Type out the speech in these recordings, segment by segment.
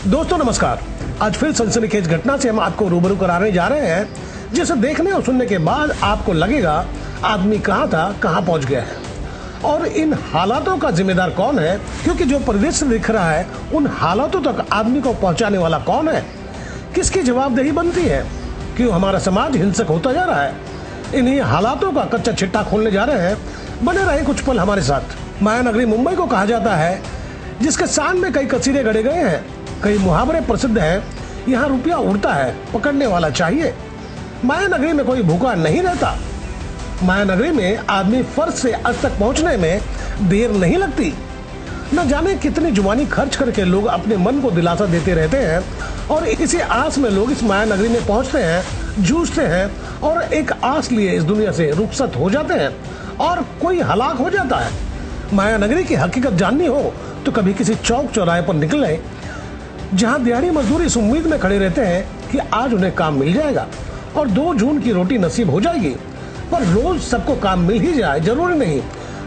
दोस्तों नमस्कार। आज फिर सनसनीखेज घटना से हम आपको रूबरू कराने जा रहे हैं जिसे देखने और सुनने के बाद आपको लगेगा आदमी कहां था कहां पहुंच गया है और इन हालातों का जिम्मेदार कौन है, क्योंकि जो परिदृश्य दिख रहा है उन हालातों तक आदमी को पहुंचाने वाला कौन है, किसकी जवाबदेही बनती है, क्यों हमारा समाज हिंसक होता जा रहा है। इन्हीं हालातों का कच्चा छिट्टा खोलने जा रहे हैं। बने रहे कुछ पल हमारे साथ। माया नगरी मुंबई को कहा जाता है, जिसके शान में कई कसीदे गढ़े गए हैं, कई मुहावरे प्रसिद्ध हैं। यहाँ रुपया उड़ता है, पकड़ने वाला चाहिए। माया नगरी में कोई भूखा नहीं रहता। माया नगरी में आदमी फर्श से अर्श तक पहुँचने में देर नहीं लगती। न जाने कितनी जुबानी खर्च करके लोग अपने मन को दिलासा देते रहते हैं और इसी आस में लोग इस माया नगरी में पहुंचते हैं, जूझते हैं और एक आस लिए इस दुनिया से रुखसत हो जाते हैं और कोई हलाक हो जाता है। माया नगरी की हकीकत जाननी हो तो कभी किसी चौक चौराहे पर निकले जहां दिहाड़ी मजदूर इस उम्मीद में खड़े रहते हैं कि आज उन्हें काम मिल जाएगा और 2 जून की रोटी नसीब हो जाएगी। पर रोज सबको काम मिल ही जाए जरूरी नहीं।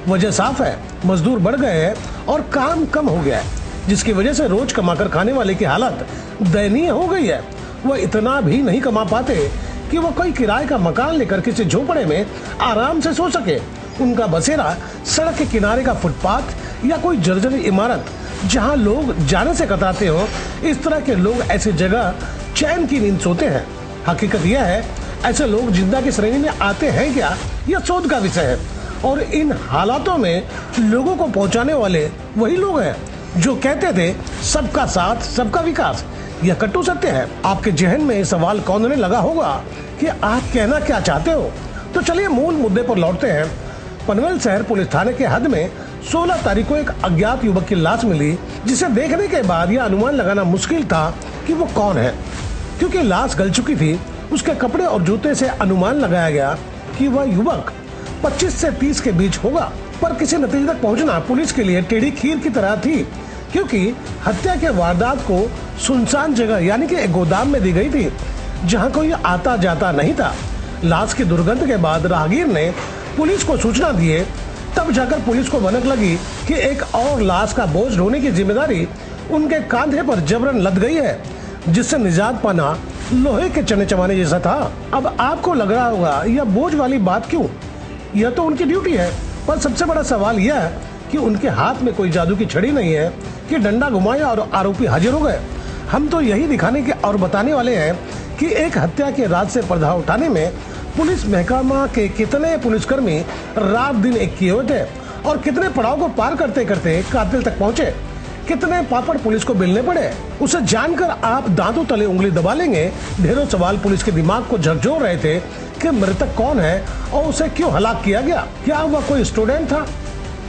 वजह साफ है, मजदूर बढ़ गए हैं और काम कम हो गया है, जिसकी वजह से रोज कमाकर खाने वाले की हालत दयनीय हो गई है। वह इतना भी नहीं कमा पाते कि वह कोई किराए का मकान लेकर किसी झोपड़े में आराम से सो सके। उनका बसेरा सड़क के किनारे का फुटपाथ या कोई जर्जरी इमारत जहां लोग जाने से कतराते हो। इस तरह के लोग ऐसी जगह चैन की नींद सोते हैं। हकीकत यह है, ऐसे लोग जिंदा की श्रेणी में आते हैं क्या, यह शोध का विषय है। और इन हालातों में लोगों को पहुंचाने वाले वही लोग हैं जो कहते थे सबका साथ सबका विकास। यह कटु सत्य है। आपके जहन में सवाल कौंधने लगा होगा कि आप कहना क्या चाहते हो। तो चलिए मूल मुद्दे पर लौटते हैं। पनवेल शहर पुलिस थाने के हद में 16 तारीख को एक अज्ञात युवक की लाश मिली, जिसे देखने के बाद यह अनुमान लगाना मुश्किल था कि वो कौन है, क्योंकि लाश गल चुकी थी। उसके कपड़े और जूते से अनुमान लगाया गया कि वह युवक 25 से 30 के बीच होगा। पर किसी नतीजे तक पहुंचना पुलिस के लिए टेढ़ी खीर की तरह थी, क्योंकि हत्या के वारदात को सुनसान जगह यानी कि एक गोदाम में दी गई थी जहां कोई आता जाता नहीं था। लाश की दुर्गंध के बाद राहगीर ने पुलिस को सूचना दिए, तब जाकर पुलिस को भनक लगी कि एक और लाश का बोझ ढोने की जिम्मेदारी उनके कांधे पर जबरन लद गई है, जिससे निजात पाना लोहे के चने चबाने जैसा था। अब आपको लग रहा होगा यह बोझ वाली बात क्यों, यह तो उनकी ड्यूटी है। पर सबसे बड़ा सवाल यह है कि उनके हाथ में कोई जादू की छड़ी नहीं है कि डंडा घुमाया और आरोपी हाजिर हो गए। हम तो यही दिखाने के और बताने वाले हैं कि एक हत्या के राज से पर्दा उठाने में पुलिस महकमा के कितने पुलिसकर्मी रात दिन एक किए हुए थे और कितने पड़ाव को पार करते करते कातिल तक पहुंचे, कितने पापड़ पुलिस को बेलने पड़े। उसे जानकर आप दांतों तले उंगली दबा लेंगे। ढेरों सवाल पुलिस के दिमाग को झकझोर रहे थे कि मृतक कौन है और उसे क्यों हलाक किया गया। क्या वह कोई स्टूडेंट था,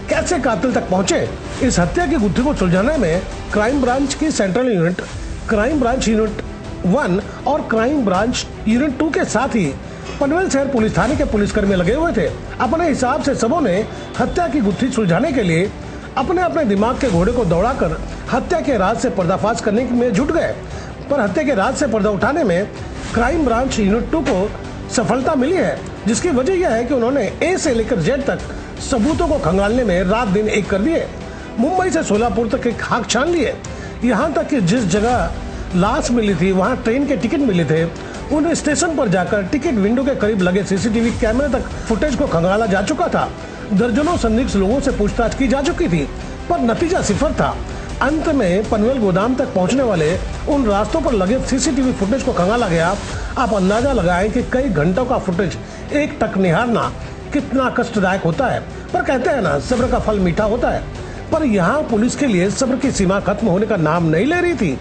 कैसे कातिल तक पहुंचे। इस हत्या की गुत्थी को सुलझाने में क्राइम ब्रांच की central unit, crime branch unit 1 और क्राइम ब्रांच यूनिट 2 के साथ ही पनवेल शहर पुलिस थाने के पुलिसकर्मी लगे हुए थे। अपने हिसाब से सबों ने हत्या की गुत्थी सुलझाने के लिए अपने अपने दिमाग के घोड़े को दौड़ाकर हत्या के राज से पर्दाफाश करने में जुट गए। पर हत्या के राज से पर्दा उठाने में क्राइम ब्रांच यूनिट 2 को सफलता मिली है, जिसकी वजह यह है कि उन्होंने ए से लेकर जेड तक सबूतों को खंगालने में रात दिन एक कर दिए। मुंबई से सोलापुर तक एक खाक छान लिए। यहाँ तक कि जिस जगह लाश मिली थी वहाँ ट्रेन के टिकट मिले थे, उन स्टेशन पर जाकर टिकट विंडो के करीब लगे सीसीटीवी कैमरे तक फुटेज को खंगाला जा चुका था। दर्जनों संदिग्ध लोगों से पूछताछ की जा चुकी थी, पर नतीजा सिफर था। अंत में पनवेल गोदाम तक पहुंचने वाले उन रास्तों पर लगे सीसीटीवी फुटेज को खंगाला गया। आप अंदाजा लगाएं कि कई घंटों का फुटेज एक टक निहारना कितना कष्टदायक होता है। पर कहते हैं ना, सब्र का फल मीठा होता है। पर यहाँ पुलिस के लिए सब्र की सीमा खत्म होने का नाम नहीं ले रही थी।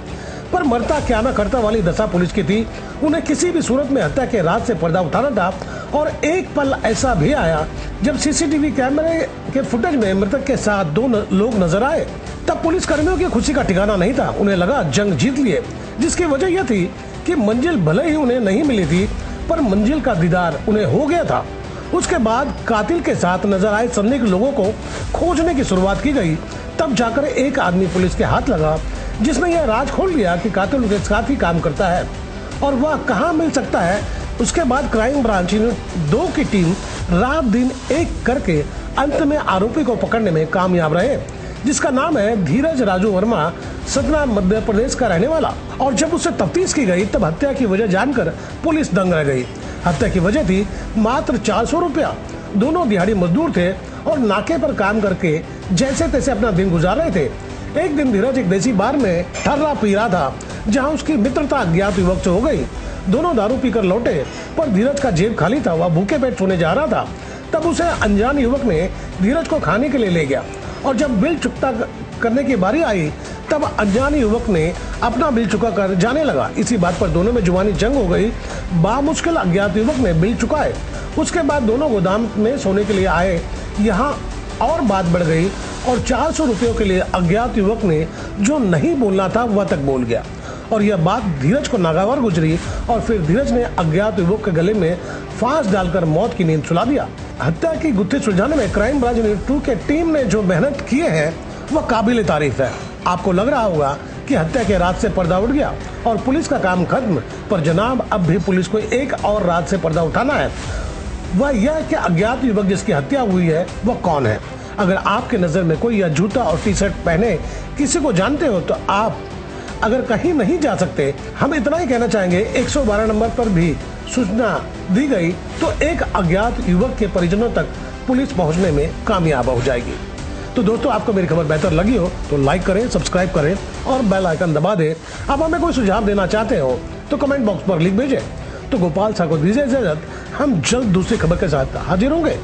पर मरता क्या ना करता वाली दशा पुलिस की थी। उन्हें किसी भी सूरत में हत्या के राज से पर्दा उठाना था। और एक पल ऐसा भी आया जब सीसीटीवी कैमरे के फुटेज में मृतक के साथ 2 लोग नजर आए। तब पुलिस कर्मियों की खुशी का ठिकाना नहीं था। उन्हें लगा जंग जीत लिए, जिसकी वजह यह थी कि मंजिल भले ही उन्हें नहीं मिली थी, पर मंजिल का दीदार उन्हें हो गया था। उसके बाद कातिल के साथ नजर आए संदिग्ध लोगों को खोजने की शुरुआत की गई। तब जाकर एक आदमी पुलिस के हाथ लगा, जिसने यह राज खोल दिया कि कातिल उनके साथ ही काम करता है और वह कहाँ मिल सकता है। उसके बाद क्राइम ब्रांच यूनिट 2 की टीम रात दिन एक करके अंत में आरोपी को पकड़ने में कामयाब रहे। जिसका नाम है धीरज राजू वर्मा, सतना मध्य प्रदेश का रहने वाला। और जब उससे तफ्तीश की गई तब हत्या की वजह जानकर पुलिस दंग रह गई। हत्या की वजह थी मात्र 400 रुपया। दोनों दिहाड़ी मजदूर थे और नाके पर काम करके जैसे तैसे अपना दिन गुजार रहे थे। एक दिन धीरज एक देसी बार में ठर्रा पी रहा था, जहां उसकी मित्रता अज्ञात युवक से हो गई। दोनों दारू पीकर लौटे, पर धीरज का जेब खाली था, वह भूखे पेट सोने जा रहा था। तब उसे अनजान युवक ने धीरज को खाने के लिए ले गया और जब बिल चुकता करने की बारी आई तब अनजान युवक ने अपना बिल चुका कर जाने लगा। इसी बात पर दोनों में जुबानी जंग हो गई। बामुश्किल अज्ञात युवक ने बिल चुकाए। उसके बाद दोनों गोदाम में सोने के लिए आए। यहाँ और बात बढ़ गई और 400 रुपयों के लिए अज्ञात युवक ने जो नहीं बोलना था वह तक बोल गया और यह बात धीरज को नागवार गुजरी और फिर धीरज ने अज्ञात युवक के गले में फांस डालकर मौत की नींद सुला दिया। हत्या की गुत्थी सुलझाने में क्राइम ब्रांच यूनिट 2 के टीम ने जो मेहनत किए हैं वह काबिल तारीफ है। आपको लग रहा होगा कि हत्या के रात से पर्दा उठ गया और पुलिस का काम खत्म, पर जनाब अब भी पुलिस को एक और रात से पर्दा उठाना है। वह यह कि अज्ञात युवक जिसकी हत्या हुई है वह कौन है। अगर आपके नजर में कोई यह जूता और टी शर्ट पहने किसी को जानते हो तो आप अगर कहीं नहीं जा सकते, हम इतना ही कहना चाहेंगे 112 नंबर पर भी सूचना दी गई तो एक अज्ञात युवक के परिजनों तक पुलिस पहुंचने में कामयाब हो जाएगी। तो दोस्तों, आपको मेरी खबर बेहतर लगी हो तो लाइक करें, सब्सक्राइब करें और बेल आइकन दबा दें। आप हमें कोई सुझाव देना चाहते हो तो कमेंट बॉक्स पर लिख भेजें। तो गोपाल साहब को दीजिए इजाजत, हम जल्द दूसरी खबर के साथ हाजिर होंगे।